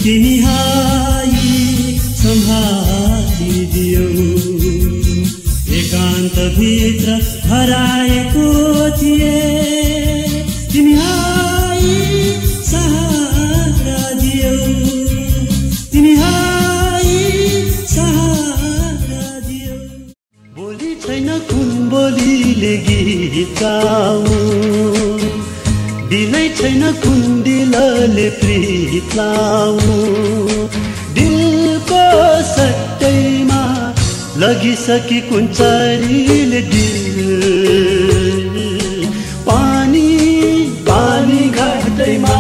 तिमी हाई सम्हालिदियौ एकान्त भित्र हराएको थिए तिमी हाई सहारा दियौ तिमी हाई सहारा दियौ बोली छैन कुन बोलीले गीत गाउँ दिलै छैन कुन दिलले प्रीत लाउँ दिलको सट्टैमा लगिसकी कुन चरीले दिल पानी पानी घाटैमा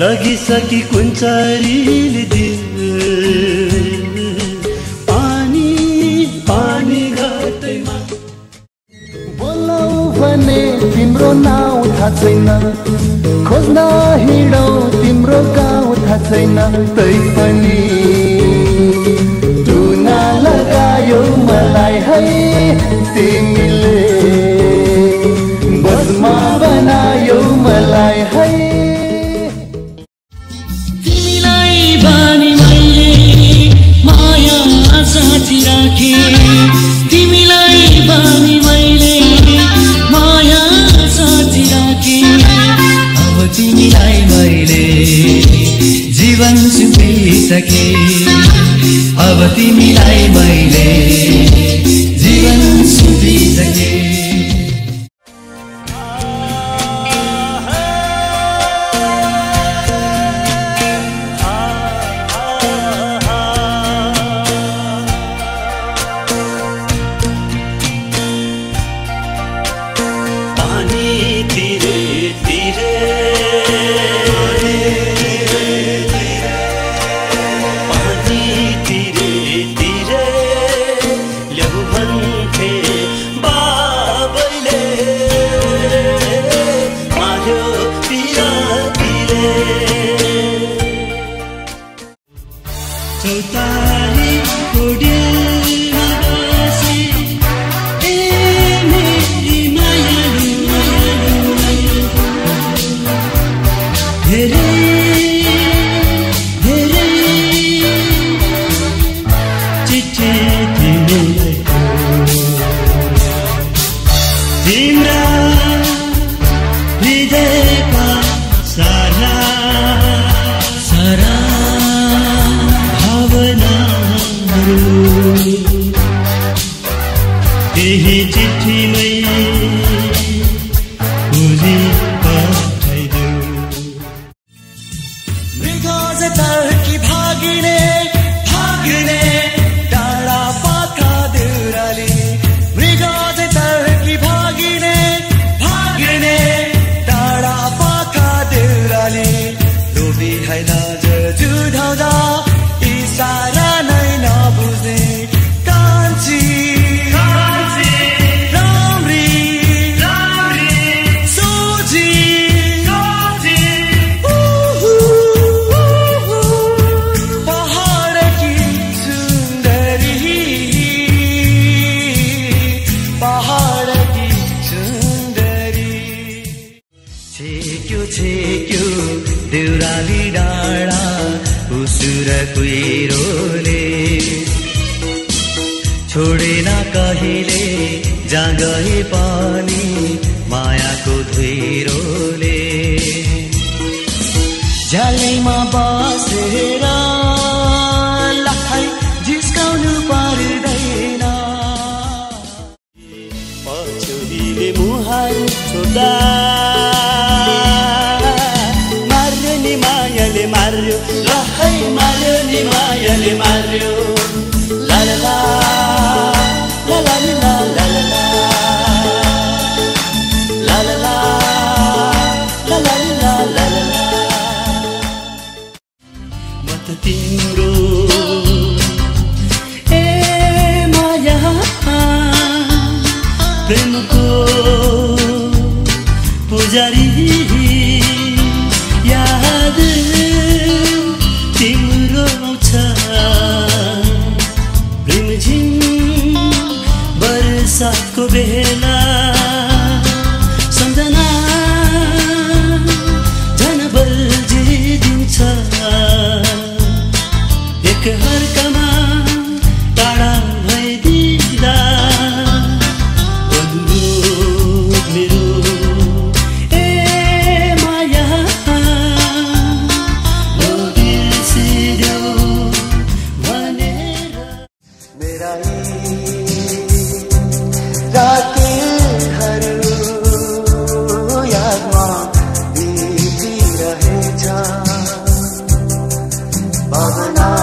लगिसकी कुन चरीले दिल पानी पानी घाटैमा बोलौ भने तिम्रो नाउँ थाहा छैन खोज्न हिँडौ तिम्रो गाउँ थाहा छैन तैपनि टुना लगायौ मलाई है तिमीले बसमा बनायौ मलाई है तिमीलाई बानी मैले माया साथी राखे तिमीलाई बानी मैले माया साथी राखे अब तिमीलाई मैले जीवन सुम्पिसके अब तिमीलाई मैले जीवन सुम्पिसके छोडेन कहिले जागए पनि मायाको धुइरोले झ्यालैमा बसेर लाखै जिस्काउनु पर्दैन पछुरीले मुहार छोड्दा मार्यो नि मायाले मार्यो लहै मार्यो नि मायाले मार्यो ला ला ला ला ला ला ला ला ला ला ला ला ला ला ला ला म त तिम्रो ए माया प्रेमको पुजारी याद तिम्रो आउँछ बरसातको बेला सम्झना झन बल्झिदिन्छ भावना